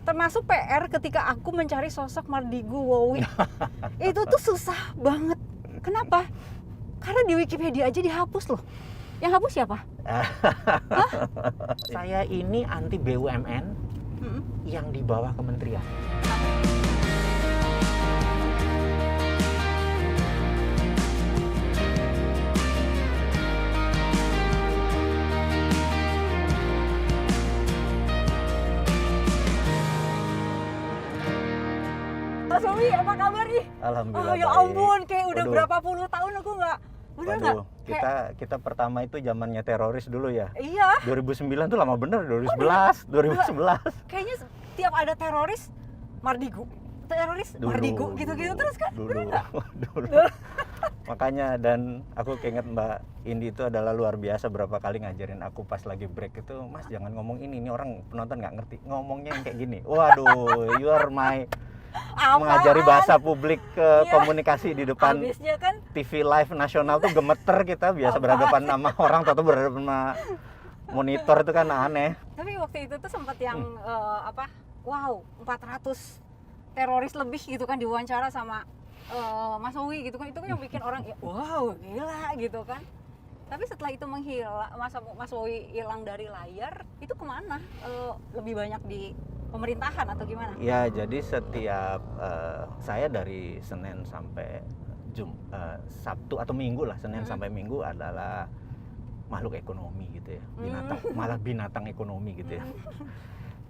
termasuk PR ketika aku mencari sosok Mardigu Wowi. Itu tuh susah banget. Kenapa? Karena di Wikipedia aja dihapus loh. Yang hapus siapa? Saya ini anti BUMN yang di bawah kementerian. Mas Wowi, apa kabar nih? Alhamdulillah. Oh ya baik. ampun, kayak udah Waduh. berapa puluh tahun aku nggak, bener nggak? Waduh, kita pertama itu zamannya teroris dulu ya. Iya, 2009 tuh lama bener, 2011. kayaknya tiap ada teroris, Mardigu, Dulu, Mardigu, gitu-gitu terus kan? Dulu, Bener nggak? dulu. Makanya, dan aku keinget Mbak Indi itu adalah luar biasa, berapa kali ngajarin aku pas lagi break itu, Mas jangan ngomong ini orang penonton nggak ngerti, ngomongnya yang kayak gini. Waduh, you are my mengajari bahasa publik komunikasi di depan Habisnya kan TV live nasional tuh gemeter kita, biasa berhadapan sama orang atau berhadapan sama monitor itu kan aneh. tapi waktu itu tuh sempat yang wow, 400 teroris lebih gitu kan diwawancara sama Mas Wowi gitu kan, itu kan yang bikin orang ya, wow gila gitu kan. Tapi setelah itu menghilang, Mas Wowi hilang dari layar, itu kemana? Lebih banyak di pemerintahan atau gimana? Ya, jadi setiap saya dari Senin sampai Sabtu atau Minggu lah, Senin sampai Minggu adalah makhluk ekonomi gitu ya, binatang, malah binatang ekonomi gitu ya.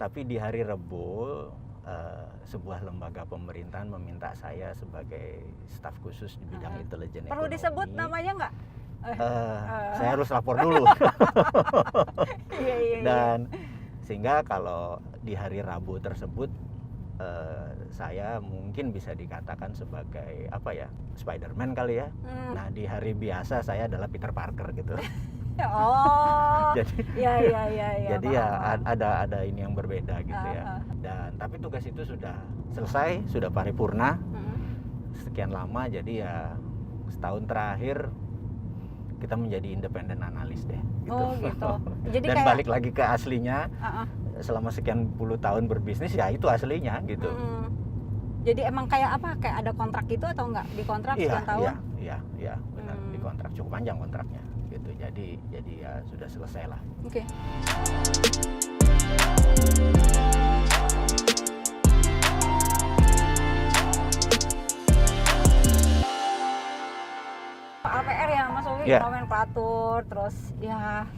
Tapi di hari Rebo sebuah lembaga pemerintahan meminta saya sebagai staf khusus di bidang intelijen ekonomi. Perlu disebut namanya nggak? Saya harus lapor dulu. Iya. Dan sehingga kalau di hari Rabu tersebut saya mungkin bisa dikatakan sebagai apa ya, Spider-Man kali ya. Nah, di hari biasa saya adalah Peter Parker gitu. Oh, Jadi ya. jadi ya ada ini yang berbeda gitu ya. Dan tapi tugas itu sudah selesai, sudah paripurna. Sekian lama, jadi ya setahun terakhir kita menjadi independen analis deh gitu. Oh gitu. Jadi Dan kayak balik lagi ke aslinya. Selama sekian puluh tahun berbisnis ya itu aslinya gitu. Jadi emang kayak apa? Kayak ada kontrak gitu atau enggak? Di kontrak sekian tahun? Iya, benar. Di kontrak cukup panjang kontraknya gitu. Jadi ya sudah selesai lah. Oke. PR ya Mas Wowi, nomenklatur, terus ya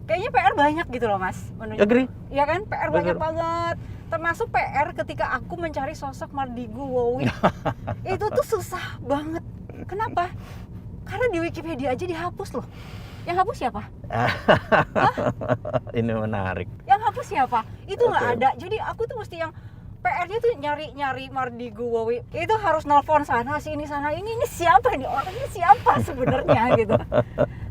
kayaknya PR banyak gitu loh Mas. Agree. Iya kan, PR banyak Betul. banget. Termasuk PR ketika aku mencari sosok Mardigu Wowi. Itu tuh susah banget. Kenapa? Karena di Wikipedia aja dihapus loh. Yang hapus siapa? Ini menarik. Yang hapus siapa? Itu nggak Oke. ada. Jadi aku tuh mesti yang PR-nya tuh nyari Mardigu Wowi. Itu harus nelpon sana sini sana. Ini siapa nih? Orangnya siapa sebenarnya gitu.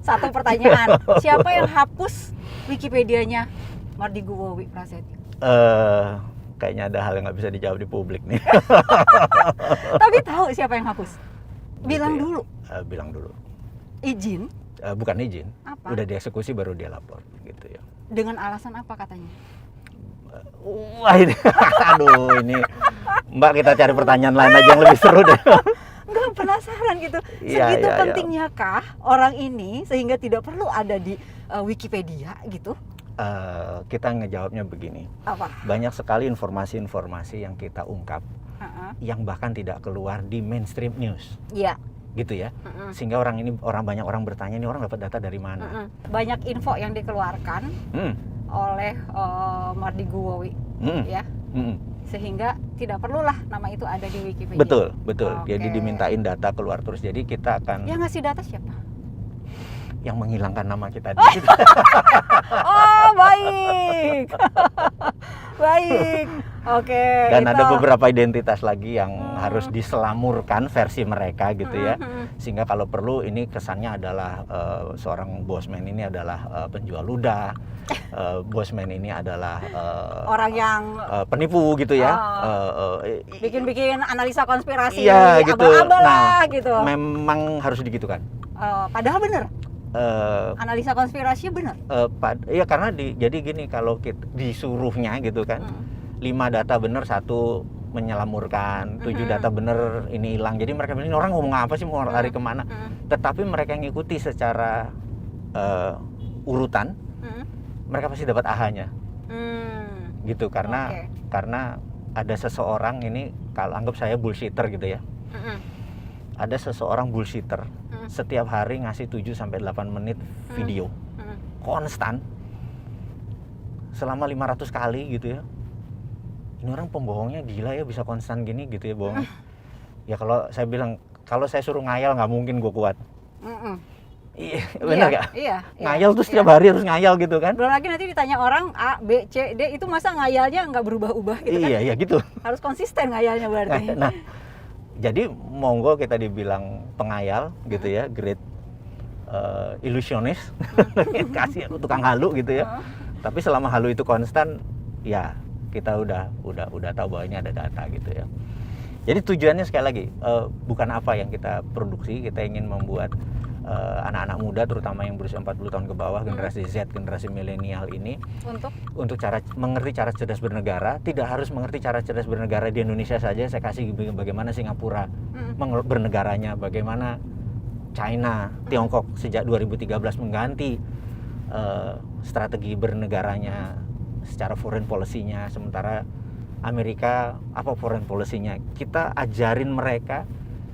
Satu pertanyaan. Siapa yang hapus Wikipedianya Mardigu Wowi Prasetyo? Kayaknya ada hal yang nggak bisa dijawab di publik nih. Tapi tahu siapa yang hapus? Bilang Gitu ya. dulu. Bilang dulu. Izin? Bukan izin. Apa? Udah dieksekusi baru dia lapor gitu ya. Dengan alasan apa katanya? Wah ini, aduh ini Mbak, kita cari pertanyaan lain aja yang lebih seru deh. Enggak, penasaran gitu. Iya, Segitu iya. pentingnya kah orang ini sehingga tidak perlu ada di Wikipedia gitu? Kita ngejawabnya begini. Apa? Banyak sekali informasi-informasi yang kita ungkap yang bahkan tidak keluar di mainstream news. Iya. Gitu ya. Sehingga banyak orang bertanya, ini orang dapat data dari mana? Banyak info yang dikeluarkan oleh Mardigu Wowi, ya. Sehingga tidak perlulah nama itu ada di Wikipedia. Betul. Oke. Jadi dimintain data keluar terus. Jadi kita akan Yang ngasih data siapa? yang menghilangkan nama kita. Oh, baik. Baik. Oke. Dan itu. ada beberapa identitas lagi yang harus diselamurkan versi mereka gitu ya. Sehingga kalau perlu ini kesannya adalah seorang bosman ini adalah penjual ludah. Bosman ini adalah orang yang penipu gitu ya. bikin-bikin analisa konspirasi, Iya gitu. abal-abal lah Nah, gitu. memang harus digitukan. Padahal bener. Analisa konspirasinya bener. Iya karena jadi gini, kalau kita disuruhnya gitu kan, data benar, 1 menyelamurkan, 7 data benar ini hilang. Jadi mereka bilang, ini orang ngomong apa sih, mau lari kemana? Tetapi mereka yang ngikuti secara urutan, mereka pasti dapat AHA-nya. Gitu, karena ada seseorang ini, kalau anggap saya bullshitter gitu ya. Ada seseorang bullshitter setiap hari ngasih 7-8 menit video konstan selama 500 kali gitu ya. Ini orang pembohongnya gila ya, bisa konstan gini gitu ya bohong. Ya kalau saya bilang, kalau saya suruh ngayal nggak mungkin gue kuat. Iya, benar nggak? Iya. Ngayal tuh setiap hari harus ngayal gitu kan? Belum lagi nanti ditanya orang A, B, C, D, itu masa ngayalnya nggak berubah-ubah gitu kan? Iya gitu. Harus konsisten ngayalnya berarti. Nah, jadi monggo kita dibilang pengayal gitu ya, great illusionis, kasih tukang halu gitu ya. Tapi selama halu itu konstan, ya kita udah tahu bahwa ini ada data gitu ya. Jadi tujuannya sekali lagi bukan apa yang kita produksi, kita ingin membuat anak-anak muda terutama yang berusia 40 tahun ke bawah, generasi Z, generasi milenial ini untuk mengerti cara cerdas bernegara. Tidak harus mengerti cara cerdas bernegara di Indonesia saja. Saya kasih bagaimana Singapura bernegaranya, bagaimana China, Tiongkok sejak 2013 mengganti strategi bernegaranya secara foreign policy-nya, sementara Amerika apa foreign policy-nya. Kita ajarin mereka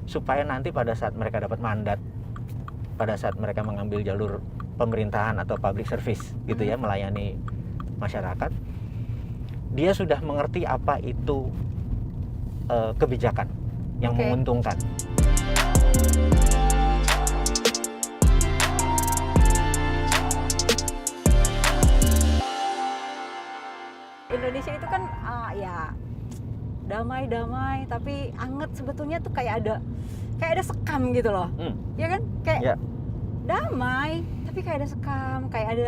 supaya nanti pada saat mereka dapat mandat, pada saat mereka mengambil jalur pemerintahan atau public service gitu ya, melayani masyarakat, dia sudah mengerti apa itu kebijakan yang menguntungkan. Indonesia itu kan ya damai-damai tapi anget, sebetulnya tuh kayak ada sekam gitu loh. Ya kan? Kayak damai tapi kayak ada sekam, kayak ada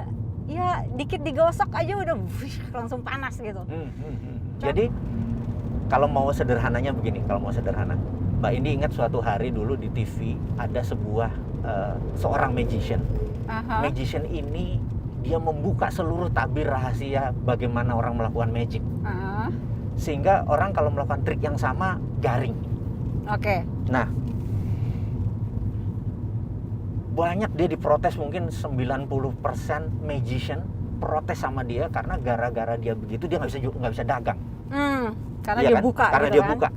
ya dikit digosok aja udah langsung panas gitu. Jadi kalau mau sederhananya begini, Mbak Indi ingat suatu hari dulu di TV ada seorang magician. Magician ini dia membuka seluruh tabir rahasia bagaimana orang melakukan magic. Sehingga orang kalau melakukan trik yang sama garing. Nah, banyak dia diprotes, mungkin 90% magician protes sama dia karena gara-gara dia begitu dia nggak bisa dagang. Karena iya dia kan? buka. Karena gitu dia kan? buka.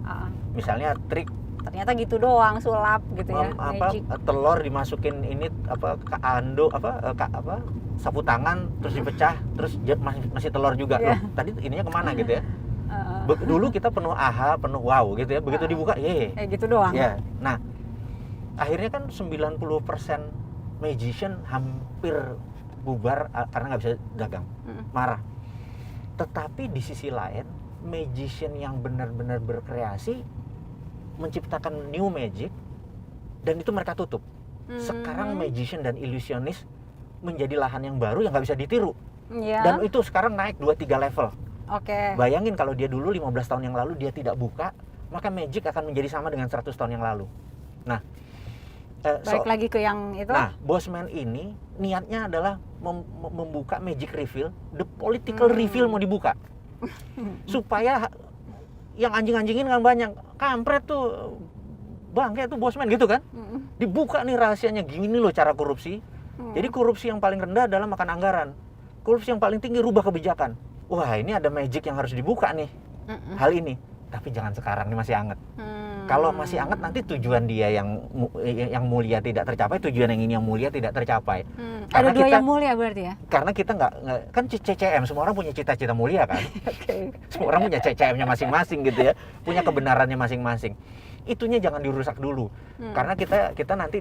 Misalnya trik ternyata gitu doang, sulap gitu ya. Magic. Telur dimasukin ini ke ando sapu tangan terus dipecah terus masih telur juga. Loh, tadi ininya kemana gitu ya? Dulu kita penuh aha, penuh wow gitu ya. Begitu dibuka, gitu doang. Ya. Nah, akhirnya kan 90% magician hampir bubar karena nggak bisa dagang, marah. Tetapi di sisi lain, magician yang benar-benar berkreasi menciptakan new magic dan itu mereka tutup. Sekarang magician dan ilusionis menjadi lahan yang baru yang nggak bisa ditiru. Dan itu sekarang naik 2-3 level. Bayangin kalau dia dulu 15 tahun yang lalu dia tidak buka, maka magic akan menjadi sama dengan 100 tahun yang lalu. Nah, balik lagi ke yang itu. Nah, Bosman ini niatnya adalah membuka magic reveal, the political reveal mau dibuka. Supaya yang anjing-anjingin kan banyak, kampret tuh bangke tuh Bosman gitu kan. Dibuka nih rahasianya, gini loh cara korupsi. Jadi korupsi yang paling rendah adalah makan anggaran. Korupsi yang paling tinggi rubah kebijakan. Wah, ini ada magic yang harus dibuka nih. Hal ini. Tapi jangan sekarang, ini masih anget. Kalau masih anget nanti tujuan dia yang mulia tidak tercapai, tujuan yang ini yang mulia tidak tercapai. Ada dua yang mulia berarti ya? Karena kita nggak kan CCM, semua orang punya cita-cita mulia kan. Semua orang punya CCM-nya masing-masing gitu ya, punya kebenarannya masing-masing. Itunya jangan dirusak dulu. Karena kita nanti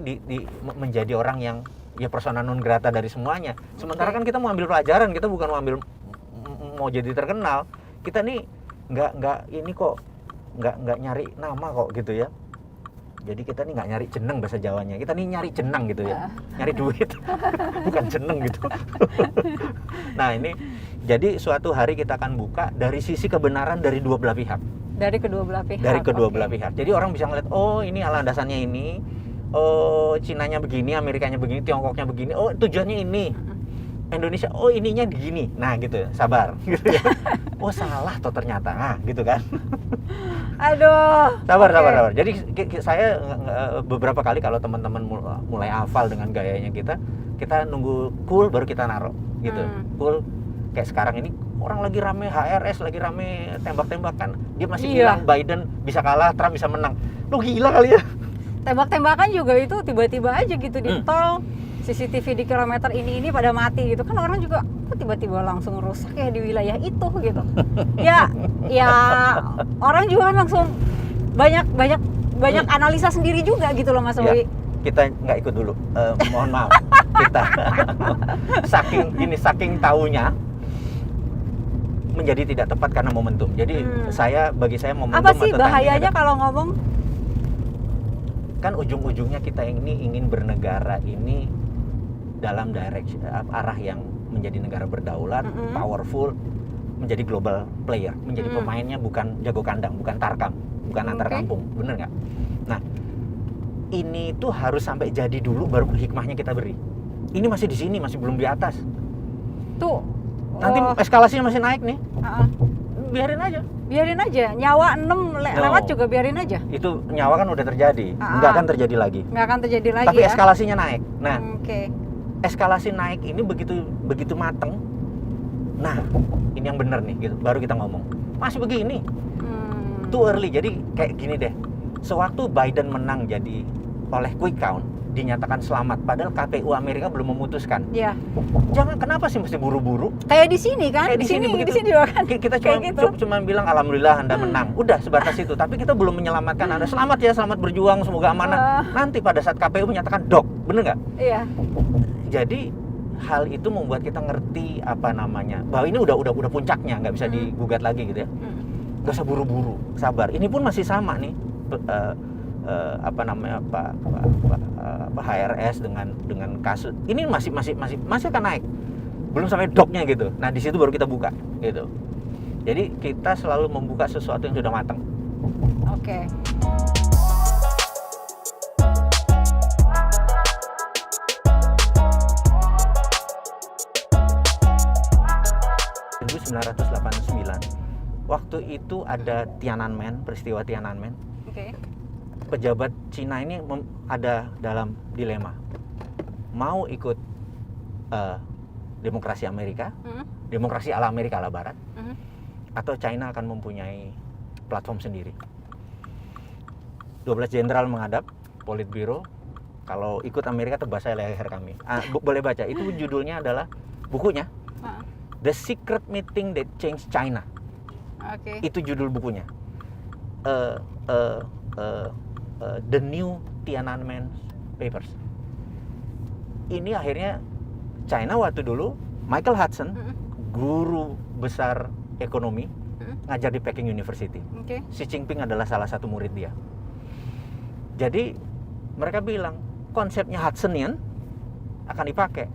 menjadi orang yang ya persona non grata dari semuanya. Sementara kan kita mau ambil pelajaran, kita bukan mau jadi terkenal. Kita nih nggak nyari nama kok gitu ya. Jadi kita nih nggak nyari jeneng bahasa Jawanya, kita nih nyari jenang gitu ya, nyari duit, bukan jeneng gitu. Nah ini, jadi suatu hari kita akan buka dari sisi kebenaran dari dua belah pihak. Dari kedua belah pihak. Dari kedua belah pihak. Jadi orang bisa ngeliat, oh ini landasannya ini, oh Cinanya begini, Amerikanya begini, Tiongkoknya begini, oh tujuannya ini. Indonesia, oh ininya gini, nah gitu, sabar, gitu ya. Oh salah toh ternyata, nah gitu kan. Aduh. Sabar. Jadi saya beberapa kali kalau teman-teman mulai hafal dengan gayanya kita nunggu cool baru kita naruh gitu. Cool kayak sekarang ini orang lagi rame HRS, lagi rame tembak-tembakan. Dia masih bilang Biden bisa kalah, Trump bisa menang. Lu gila kali ya. Tembak-tembakan juga itu tiba-tiba aja gitu di tol. CCTV di kilometer ini pada mati gitu kan, orang juga kok tiba-tiba langsung rusak ya di wilayah itu gitu. ya orang juga kan langsung banyak analisa sendiri juga gitu loh Mas Owi. Kita nggak ikut dulu, mohon maaf. Kita saking taunya menjadi tidak tepat karena momentum. Jadi bagi saya momentum apa sih atau bahayanya kalau ngomong? Kan ujung-ujungnya kita ini ingin bernegara ini dalam arah yang menjadi negara berdaulat, powerful, menjadi global player, menjadi pemainnya bukan jago kandang, bukan tarkam, bukan antar kampung, bener nggak? Nah, ini tuh harus sampai jadi dulu baru hikmahnya kita beri. Ini masih di sini, masih belum di atas. Tuh. Nanti eskalasinya masih naik nih. Biarin aja. Nyawa 6 lewat juga biarin aja. Itu nyawa kan udah terjadi, nggak akan terjadi lagi. Tapi eskalasinya naik. Nah, eskalasi naik ini begitu mateng. Nah, ini yang benar nih gitu. Baru kita ngomong. Masih begini. Too early. Jadi kayak gini deh. Sewaktu Biden menang jadi oleh quick count, dinyatakan selamat padahal KPU Amerika belum memutuskan. Iya. Kenapa sih mesti buru-buru? Kayak di sini kan? Di sini juga kan. Kita cuma bilang alhamdulillah Anda menang. Udah sebatas itu. Tapi kita belum menyelamatkan Anda. Selamat ya, selamat berjuang, semoga amanah. Nanti pada saat KPU menyatakan dok, bener nggak? Iya. Jadi hal itu membuat kita ngerti bahwa ini udah puncaknya, nggak bisa digugat lagi gitu ya. Gak usah buru-buru, sabar. Ini pun masih sama nih. HRS dengan kasus ini masih akan naik, belum sampai doknya gitu. Nah di situ baru kita buka gitu. Jadi kita selalu membuka sesuatu yang sudah matang. Oke. 1989 waktu itu ada Tiananmen, peristiwa Tiananmen. Pejabat Cina ini ada dalam dilema, mau ikut demokrasi Amerika, demokrasi ala Amerika ala Barat, atau China akan mempunyai platform sendiri. 12 jenderal menghadap Politbiro, kalau ikut Amerika tebas saya leher kami. Boleh baca, itu judulnya adalah bukunya The Secret Meeting That Changed China. Itu judul bukunya. The New Tiananmen Papers. Ini akhirnya China waktu dulu Michael Hudson, guru besar ekonomi, ngajar di Peking University. Xi Jinping adalah salah satu murid dia. Jadi mereka bilang konsepnya Hudsonian akan dipakai.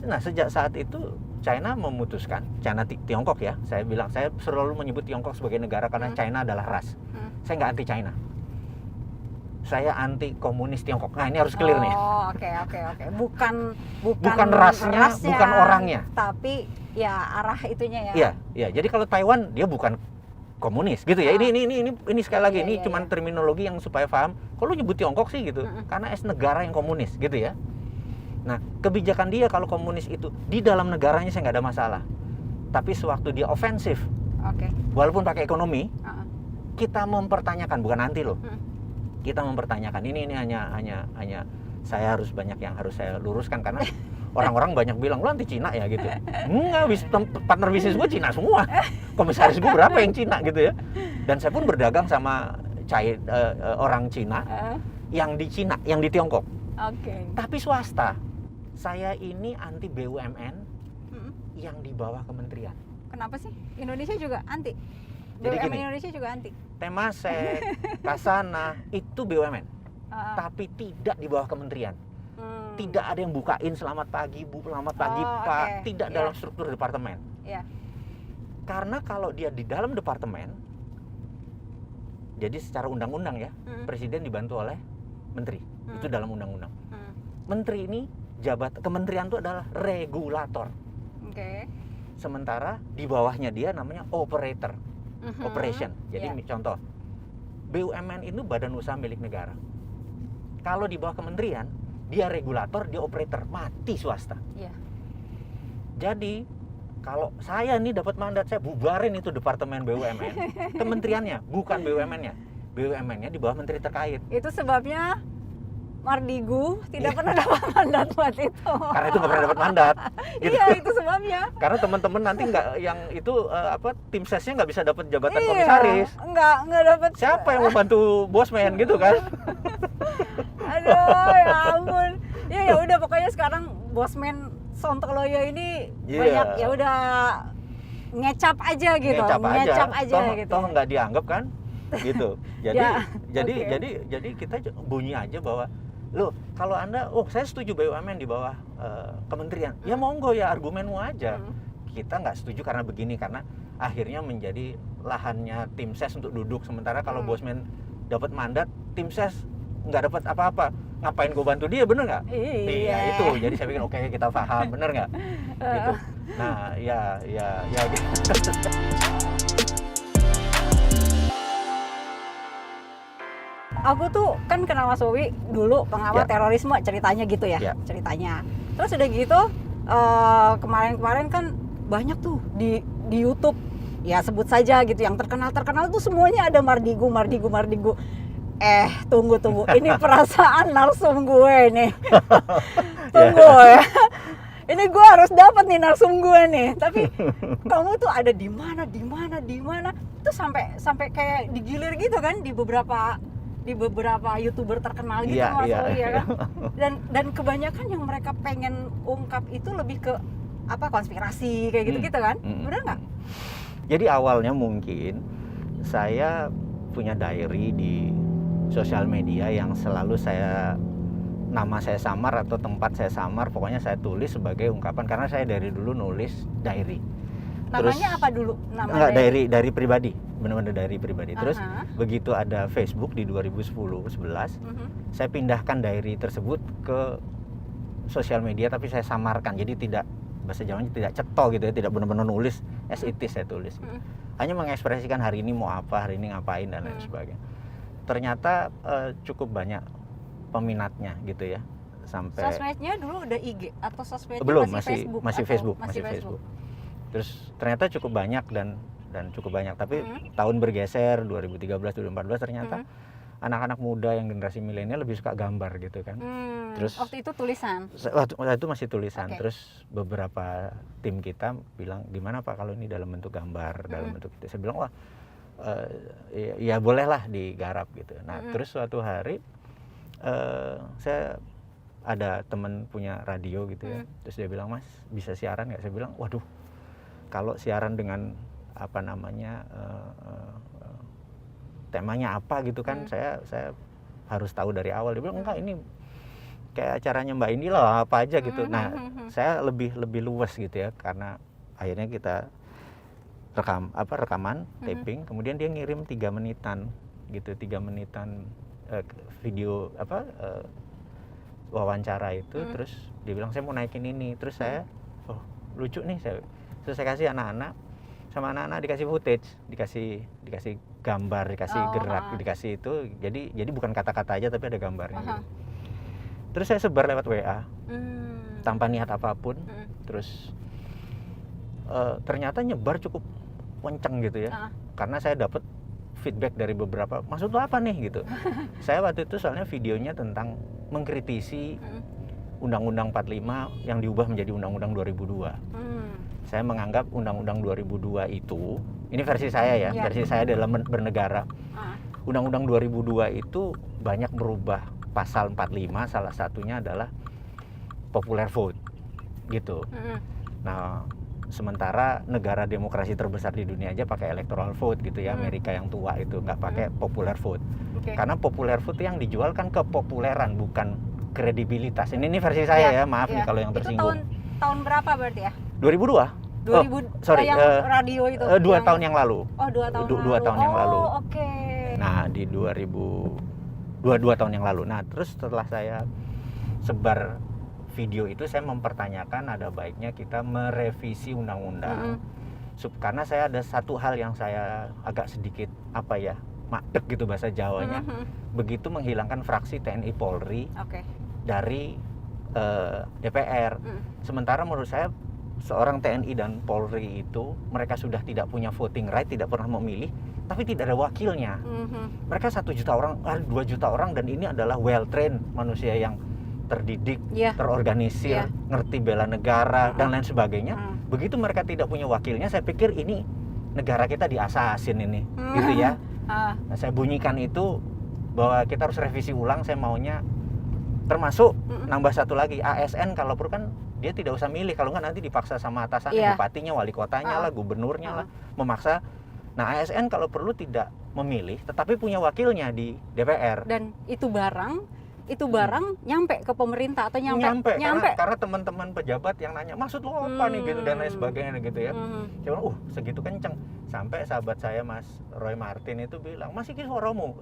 Nah sejak saat itu China memutuskan, Tiongkok ya, saya selalu menyebut Tiongkok sebagai negara karena China adalah ras. Saya nggak anti China. Saya anti komunis Tiongkok. Nah ini harus clear nih. Oke. Bukan rasnya, bukan orangnya. Tapi ya arah itunya ya. Iya. Jadi kalau Taiwan dia bukan komunis gitu ya. Ini sekali lagi ini cuman terminologi yang supaya paham. Kalau nyebut Tiongkok sih gitu, karena negara yang komunis gitu ya. Nah kebijakan dia kalau komunis itu di dalam negaranya saya nggak ada masalah. Tapi sewaktu dia ofensif, walaupun pakai ekonomi, kita mempertanyakan, bukan anti loh. Kita mempertanyakan ini hanya saya harus banyak yang harus saya luruskan karena orang-orang banyak bilang lu anti Cina ya gitu. Enggak, partner bisnis gue Cina semua. Komisaris gue berapa yang Cina gitu ya. Dan saya pun berdagang sama orang Cina yang di Cina, yang di Tiongkok. Tapi swasta. Saya ini anti BUMN yang di bawah kementerian. Kenapa sih? Indonesia juga anti. Jadi BUMN gini, Indonesia juga anti. Temasek, Kasana itu BUMN, tapi tidak di bawah kementerian. Tidak ada yang bukain selamat pagi Bu, selamat pagi Pak, tidak dalam struktur departemen. Karena kalau dia di dalam departemen, jadi secara undang-undang ya, presiden dibantu oleh menteri. Itu dalam undang-undang. Menteri ini kementerian itu adalah regulator. Oke. Sementara di bawahnya dia namanya operator, operation. Jadi contoh, BUMN itu badan usaha milik negara. Kalau di bawah kementerian, dia regulator, dia operator, mati swasta. Iya. Jadi kalau saya nih dapat mandat, saya bubarin itu departemen BUMN, kementeriannya, bukan BUMN-nya. BUMN-nya di bawah menteri terkait. Itu sebabnya Mardigu tidak pernah dapat mandat buat itu. Karena itu nggak pernah dapat mandat. Gitu. Iya, itu sebabnya. Karena teman-teman nanti nggak yang itu tim sesnya nggak bisa dapat jabatan komisaris. Nggak dapat. Siapa yang membantu bosman gitu kan? Aduh, ya ampun. Ya udah pokoknya sekarang bosman Sontoloyo ini banyak ya udah ngecap aja gitu. Ngecap aja gitu. Toh nggak dianggap kan? Gitu. Jadi Ya, jadi kita bunyi aja bahwa loh, kalau Anda, saya setuju BUMN di bawah kementerian. Ya monggo ya, argumenmu aja. Kita nggak setuju karena begini, karena akhirnya menjadi lahannya tim ses untuk duduk. Sementara kalau bosman dapat mandat, tim ses nggak dapat apa-apa. Ngapain gue bantu dia, bener nggak? Iya, itu. Jadi saya pikir oke, kita paham, bener nggak? Gitu. Nah, ya gitu. Aku tuh kan kenal Mas Wowi dulu pengawal terorisme, ceritanya gitu ya, ceritanya. Terus udah gitu kemarin-kemarin kan banyak tuh di YouTube, ya sebut saja gitu, yang terkenal tuh semuanya ada Mardigu. Tunggu, ini perasaan narsum gue nih. Tunggu ya. Ini gue harus dapat nih narsum gue nih. Tapi kamu tuh ada di mana? Itu sampai kayak digilir gitu kan di beberapa YouTuber terkenal gitu, Mas Wowi ya kan. Dan kebanyakan yang mereka pengen ungkap itu lebih ke konspirasi kayak gitu-gitu kan. Benar nggak? Jadi awalnya mungkin saya punya diary di sosial media yang selalu nama saya samar atau tempat saya samar, pokoknya saya tulis sebagai ungkapan, karena saya dari dulu nulis diary. Namanya apa dulu? Enggak, dari pribadi, benar-benar dari pribadi. Terus begitu ada Facebook di 2010-11, saya pindahkan diary tersebut ke sosial media, tapi saya samarkan. Jadi tidak, bahasa Jawanya tidak cetok gitu ya, tidak benar-benar nulis as it is saya tulis. Hanya mengekspresikan hari ini mau apa, hari ini ngapain dan lain sebagainya. Ternyata cukup banyak peminatnya gitu ya, sampai sosmednya dulu udah IG atau sosmednya belum, masih Facebook? Masih Facebook. Terus ternyata cukup banyak dan cukup banyak, tapi tahun bergeser 2013 2014 ternyata anak-anak muda yang generasi milenial lebih suka gambar gitu kan. Terus waktu itu tulisan. Waktu itu masih tulisan. Terus beberapa tim kita bilang, gimana Pak kalau ini dalam bentuk gambar, dalam bentuk itu. Saya bilang, wah ya bolehlah digarap gitu. Nah, terus suatu hari saya ada teman punya radio gitu ya. Terus dia bilang, Mas bisa siaran nggak? Saya bilang, waduh, kalau siaran dengan temanya apa gitu kan, saya harus tahu dari awal. Dia bilang, enggak, ini kayak acaranya Mbak Indi lah, apa aja gitu. Nah, saya lebih luas gitu ya, karena akhirnya kita rekaman, taping, kemudian dia ngirim 3 menitan gitu, 3 menitan video wawancara itu. Terus dia bilang, saya mau naikin ini. Terus saya, lucu nih, terus saya kasih anak-anak, sama anak-anak dikasih footage, dikasih gambar, dikasih gerak, dikasih itu. Jadi bukan kata-kata aja tapi ada gambarnya gitu. Terus saya sebar lewat WA tanpa niat apapun. Terus ternyata nyebar cukup kenceng gitu ya. Karena saya dapat feedback dari beberapa, maksud lo apa nih gitu. Saya waktu itu soalnya videonya tentang mengkritisi Undang-Undang 45 yang diubah menjadi Undang-Undang 2002. Saya menganggap Undang-Undang 2002 itu, ini versi saya ya, versi saya dalam bernegara. Undang-Undang 2002 itu banyak merubah pasal 45, salah satunya adalah popular vote gitu. Nah, sementara negara demokrasi terbesar di dunia aja pakai electoral vote gitu ya. Amerika yang tua itu nggak pakai popular vote. Karena popular vote yang dijual kan kepopuleran, bukan kredibilitas. Ini versi saya ya, maaf nih kalau yang tersinggung. Itu tahun berapa berarti ya? 2002. 2000 sorry, yang radio itu. 2 tahun yang lalu. Oh, 2 tahun lalu. 2 tahun yang lalu. Oke. Nah, di 2002 tahun yang lalu. Nah, terus setelah saya sebar video itu saya mempertanyakan ada baiknya kita merevisi undang-undang. Karena saya ada satu hal yang saya agak sedikit makdek gitu bahasa Jawanya. Begitu menghilangkan fraksi TNI Polri dari DPR. Sementara menurut saya seorang TNI dan Polri itu mereka sudah tidak punya voting right, tidak pernah memilih, tapi tidak ada wakilnya. Mereka 1 juta orang, 2 juta orang, dan ini adalah well trained manusia yang terdidik, terorganisir, ngerti bela negara dan lain sebagainya. Begitu mereka tidak punya wakilnya, saya pikir ini negara kita diasasin ini, gitu ya. Nah, saya bunyikan itu bahwa kita harus revisi ulang. Saya maunya termasuk nambah satu lagi, ASN kalau perlu kan dia tidak usah milih, kalau nggak nanti dipaksa sama atasan, bupatinya, wali kotanya lah, gubernurnya lah, memaksa. Nah, ASN kalau perlu tidak memilih, tetapi punya wakilnya di DPR. Dan itu barang nyampe ke pemerintah atau nyampe. Karena teman-teman pejabat yang nanya, maksud lo apa nih gitu dan lain sebagainya gitu ya. Saya bilang, segitu kenceng. Sampai sahabat saya Mas Roy Martin itu bilang, Mas iki suaramu,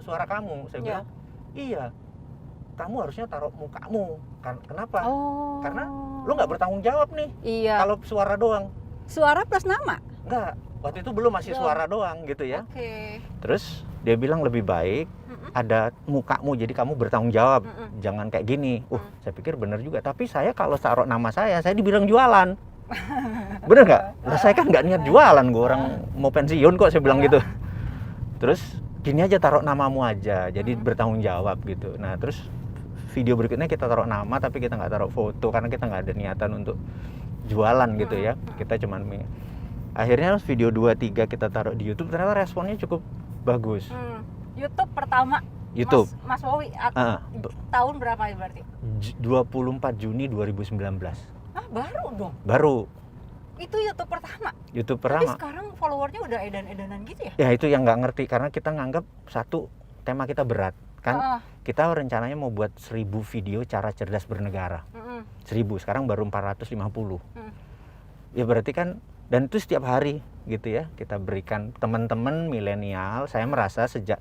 suara kamu. Saya bilang, iya. Kamu harusnya taruh mukamu. Kenapa? Karena lo nggak bertanggung jawab nih. Iya. Kalau suara doang. Suara plus nama? Enggak. Waktu itu belum, masih suara doang gitu ya. Terus dia bilang lebih baik ada mukamu, jadi kamu bertanggung jawab. Jangan kayak gini. Saya pikir benar juga. Tapi saya kalau taruh nama saya dibilang jualan. Bener nggak? Lah saya kan nggak niat jualan, gue orang mau pensiun kok, saya bilang gitu. Terus gini aja, taruh namamu aja, jadi bertanggung jawab gitu. Nah terus video berikutnya kita taruh nama tapi kita nggak taruh foto karena kita nggak ada niatan untuk jualan gitu ya. Kita cuman akhirnya video 2-3 kita taruh di YouTube, ternyata responnya cukup bagus. YouTube pertama YouTube. Mas Wowi tahun berapa berarti? 24 Juni 2019. Baru dong? Baru. Itu YouTube pertama? YouTube pertama. Tapi sekarang followernya udah edan-edanan gitu ya? Ya itu yang nggak ngerti, karena kita nganggap satu, tema kita berat kan. Kita rencananya mau buat 1000 video cara cerdas bernegara. 1000, sekarang baru 450. Ya berarti kan, dan itu setiap hari gitu ya, kita berikan teman-teman milenial. Saya merasa sejak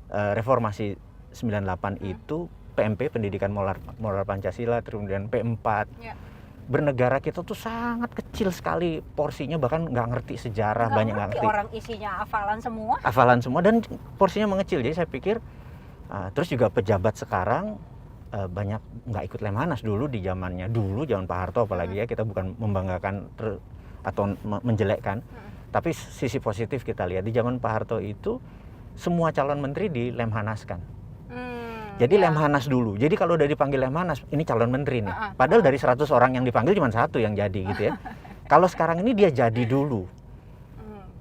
reformasi 98 itu PMP, Pendidikan Moral Pancasila, kemudian P4, bernegara kita tuh sangat kecil sekali porsinya, bahkan nggak ngerti sejarah, banyak nggak ngerti. Orang isinya hafalan semua dan porsinya mengecil. Jadi saya pikir terus juga pejabat sekarang banyak nggak ikut Lemhanas. Dulu di zamannya zaman Pak Harto apalagi ya, kita bukan membanggakan atau menjelekkan, tapi sisi positif kita lihat di zaman Pak Harto itu semua calon menteri di Lemhanaskan. Jadi Lemhanas dulu. Jadi kalau udah dipanggil Lemhanas, ini calon menteri nih. Padahal dari 100 orang yang dipanggil cuma 1 yang jadi gitu ya. Kalau sekarang ini dia jadi dulu.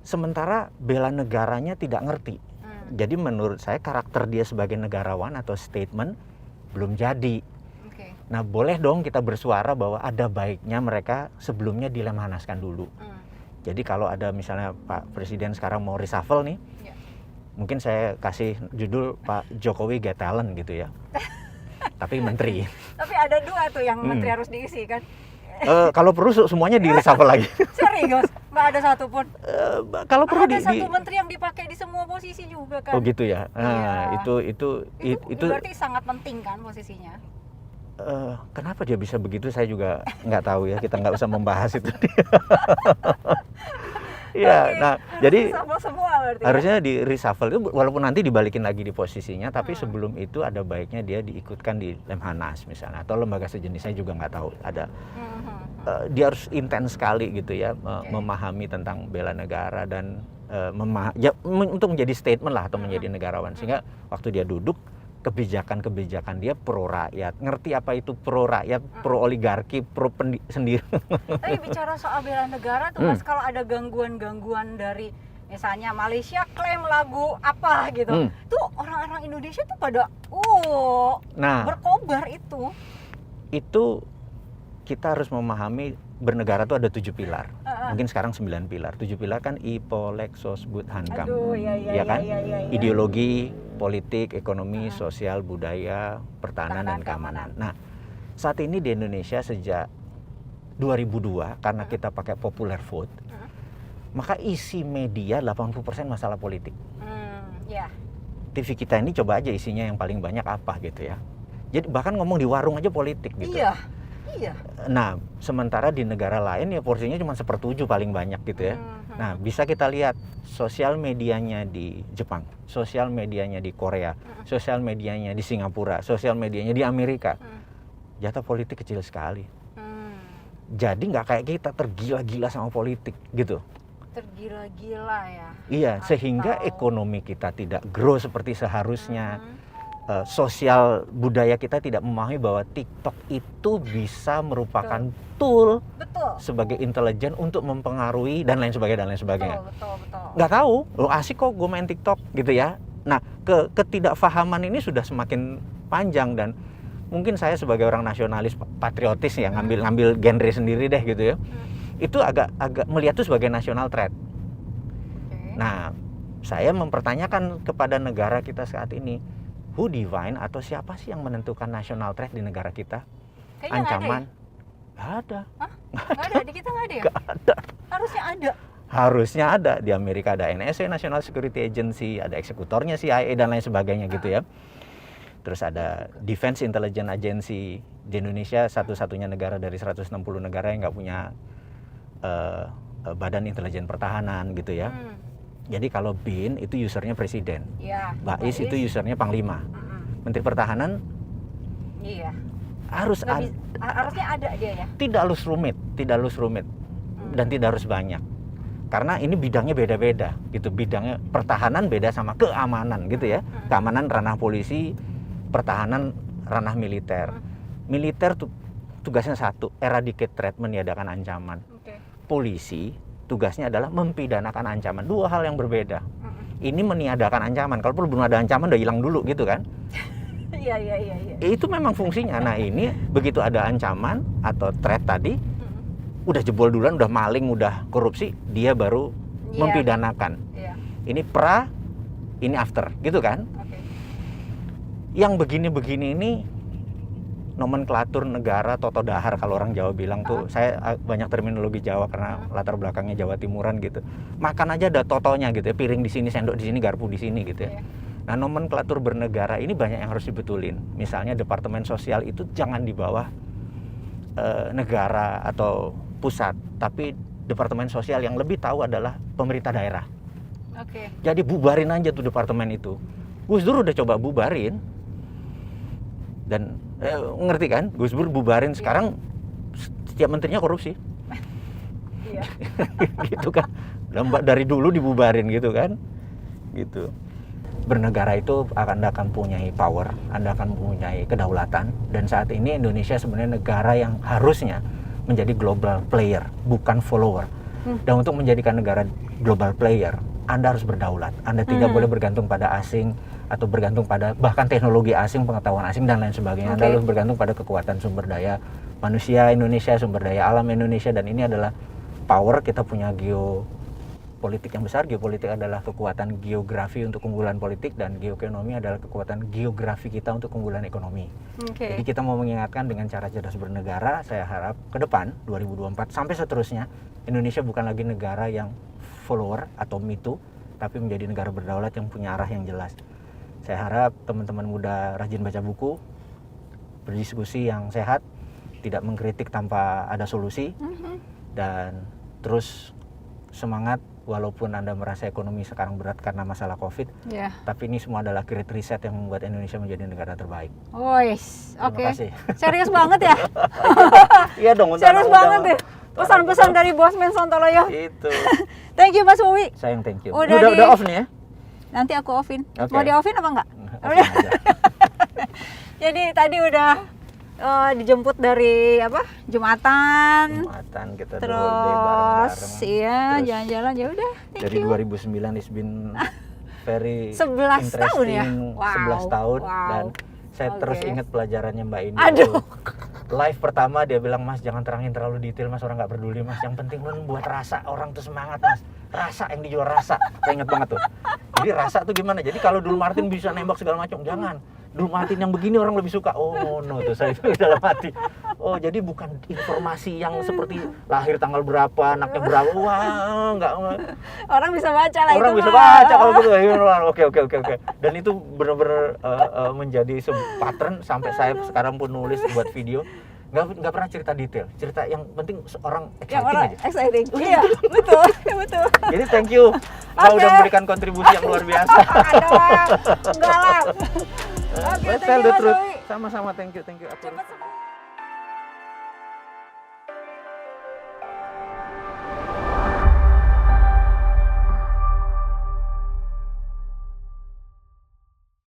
Sementara bela negaranya tidak ngerti. Jadi menurut saya karakter dia sebagai negarawan atau statement belum jadi. Nah boleh dong kita bersuara bahwa ada baiknya mereka sebelumnya dilemhanaskan dulu. Jadi kalau ada misalnya Pak Presiden sekarang mau reshuffle nih, mungkin saya kasih judul Pak Jokowi Get Talent gitu ya. Tapi menteri. Tapi ada 2 tuh yang menteri harus diisi kan? Kalau perlu semuanya di reshuffle lagi. Serius? Nggak ada satupun? Kalau perlu ada satu menteri yang dipakai di semua posisi juga kan? Oh gitu ya. Itu berarti sangat penting kan posisinya? Kenapa dia bisa begitu saya juga nggak tahu ya. Kita nggak usah membahas itu. Iya, nah jadi semua harusnya di reshuffle itu, walaupun nanti dibalikin lagi di posisinya, tapi sebelum itu ada baiknya dia diikutkan di Lemhanas misalnya, atau lembaga sejenisnya juga nggak tahu ada. Dia harus intens sekali gitu ya, memahami tentang bela negara dan untuk menjadi statement lah atau menjadi negarawan, sehingga waktu dia duduk kebijakan-kebijakan dia pro rakyat, ngerti apa itu pro rakyat, pro oligarki, pro sendiri. Tapi bicara soal bela negara tuh Mas, kalau ada gangguan-gangguan dari misalnya Malaysia klaim lagu apa gitu, tuh orang-orang Indonesia tuh pada berkobar itu. Itu kita harus memahami bernegara tuh ada 7 pilar. Mungkin sekarang 9 pilar. 7 pilar kan IPO, Lexos, Bud, Hankam. Ya kan? Ideologi, politik, ekonomi, sosial, budaya, pertahanan dan keamanan. Nah, saat ini di Indonesia sejak 2002 karena kita pakai popular vote, maka isi media 80% masalah politik. TV kita ini coba aja isinya yang paling banyak apa gitu ya. Jadi bahkan ngomong di warung aja politik gitu. Iya. Iya. Nah, sementara di negara lain ya porsinya cuma 1/7 paling banyak gitu ya. Nah, bisa kita lihat sosial medianya di Jepang, sosial medianya di Korea, sosial medianya di Singapura, sosial medianya di Amerika. Jatah politik kecil sekali. Jadi nggak kayak kita tergila-gila sama politik gitu. Tergila-gila ya. Iya, sehingga ekonomi kita tidak grow seperti seharusnya. Sosial budaya kita tidak memahami bahwa TikTok itu bisa merupakan tool Betul. sebagai intelijen untuk mempengaruhi dan lain sebagainya dan lain sebagainya. Betul. Nggak tahu, lo asik kok gue main TikTok gitu ya. Nah, ketidakfahaman ini sudah semakin panjang dan mungkin saya sebagai orang nasionalis patriotis ya ngambil genre sendiri deh gitu ya. Itu agak melihat itu sebagai national threat. Nah, saya mempertanyakan kepada negara kita saat ini, who define atau siapa sih yang menentukan national threat di negara kita? Kayaknya Ancaman? Nggak ada. Nggak ada, di kita nggak ada ya? Nggak ada. Harusnya ada. Harusnya ada. Di Amerika ada NSA, National Security Agency, ada eksekutornya CIA dan lain sebagainya gitu ya. Terus ada Defense Intelligence Agency. Di Indonesia satu-satunya negara dari 160 negara yang nggak punya badan intelijen pertahanan gitu ya. Jadi kalau BIN itu usernya presiden, BAIS itu usernya panglima, Menteri Pertahanan harusnya ada dia ya. Tidak harus rumit, dan tidak harus banyak, karena ini bidangnya beda-beda gitu. Bidangnya pertahanan beda sama keamanan gitu ya. Keamanan ranah polisi, pertahanan ranah militer. Militer tugasnya satu, eradicate threat, meniadakan ancaman. Polisi tugasnya adalah mempidanakan ancaman. Dua hal yang berbeda. Ini meniadakan ancaman. Kalau belum ada ancaman udah hilang dulu gitu kan. Iya. Itu memang fungsinya. Nah, ini begitu ada ancaman atau threat tadi, udah jebol duluan, udah maling, udah korupsi, dia baru mempidanakan. Ini pra, ini after, gitu kan. Yang begini-begini ini nomenklatur negara toto dahar kalau orang Jawa bilang tuh. Saya banyak terminologi Jawa karena latar belakangnya Jawa Timuran gitu. Makan aja ada totonya gitu ya, piring di sini, sendok di sini, garpu di sini gitu ya. Nah, nomenklatur bernegara ini banyak yang harus dibetulin. Misalnya Departemen Sosial itu jangan di bawah negara atau pusat, tapi Departemen Sosial yang lebih tahu adalah pemerintah daerah. Jadi bubarin aja tuh departemen itu. Gus Dur udah coba bubarin dan ngerti kan, Gus Dur bubarin. Sekarang setiap menterinya korupsi. Gitu kan. Dari dulu dibubarin gitu kan. Gitu. Bernegara itu Anda akan punyai power, Anda akan mempunyai kedaulatan, dan saat ini Indonesia sebenarnya negara yang harusnya menjadi global player, bukan follower. Dan untuk menjadikan negara global player, Anda harus berdaulat. Anda tidak boleh bergantung pada asing atau bergantung pada bahkan teknologi asing, pengetahuan asing dan lain sebagainya. Anda harus bergantung pada kekuatan sumber daya manusia Indonesia, sumber daya alam Indonesia, dan ini adalah power. Kita punya geopolitik yang besar. Geopolitik adalah kekuatan geografi untuk keunggulan politik, dan geoekonomi adalah kekuatan geografi kita untuk keunggulan ekonomi. Jadi kita mau mengingatkan dengan cara cerdas bernegara. Saya harap ke depan 2024 sampai seterusnya Indonesia bukan lagi negara yang follower atau me too, tapi menjadi negara berdaulat yang punya arah yang jelas. Saya harap teman-teman muda rajin baca buku, berdiskusi yang sehat, tidak mengkritik tanpa ada solusi, dan terus semangat walaupun Anda merasa ekonomi sekarang berat karena masalah COVID. Tapi ini semua adalah great reset yang membuat Indonesia menjadi negara terbaik. Terima kasih. Serius banget ya? Iya dong. Serius banget ya? Pesan-pesan dari Bosman Sontoloyo. Itu. Thank you Mas Uwi. Sayang, thank you. Udah off nih ya? Nanti aku offin. Mau di offin apa enggak? Offin aja. Jadi tadi udah dijemput dari Jumatan kita terus iya jalan-jalan, ya udah. Dari 2009 it's been very 11 tahun ya. 11 tahun dan saya terus ingat pelajarannya Mbak Ini. Aduh. Live pertama dia bilang, Mas jangan terangin terlalu detail Mas, orang nggak peduli Mas, yang penting lu buat rasa orang tuh semangat Mas, rasa yang dijual rasa. Saya ingat banget tuh. Jadi rasa tuh gimana? Jadi kalau dulu Martin bisa nembak segala macam, jangan Matiin yang begini orang lebih suka. Oh no, tuh saya dalam hati. Oh jadi bukan informasi yang seperti lahir tanggal berapa, anaknya berapa. Wah, enggak. Orang bisa baca lah Orang itu bisa mah. baca kalau gitu. Oke. Dan itu benar-benar menjadi sebuah pattern sampai saya sekarang pun nulis buat video. Nggak pernah cerita detail. Cerita yang penting orang Yang exciting orang aja. exciting. Iya, betul. Betul. Jadi thank you. Mbak Oke. udah memberikan kontribusi yang luar biasa. Ada enggak lah. Oke, Let's thank tell you the Mas truth. Uwi. Sama-sama, thank you. Cepet sembuh.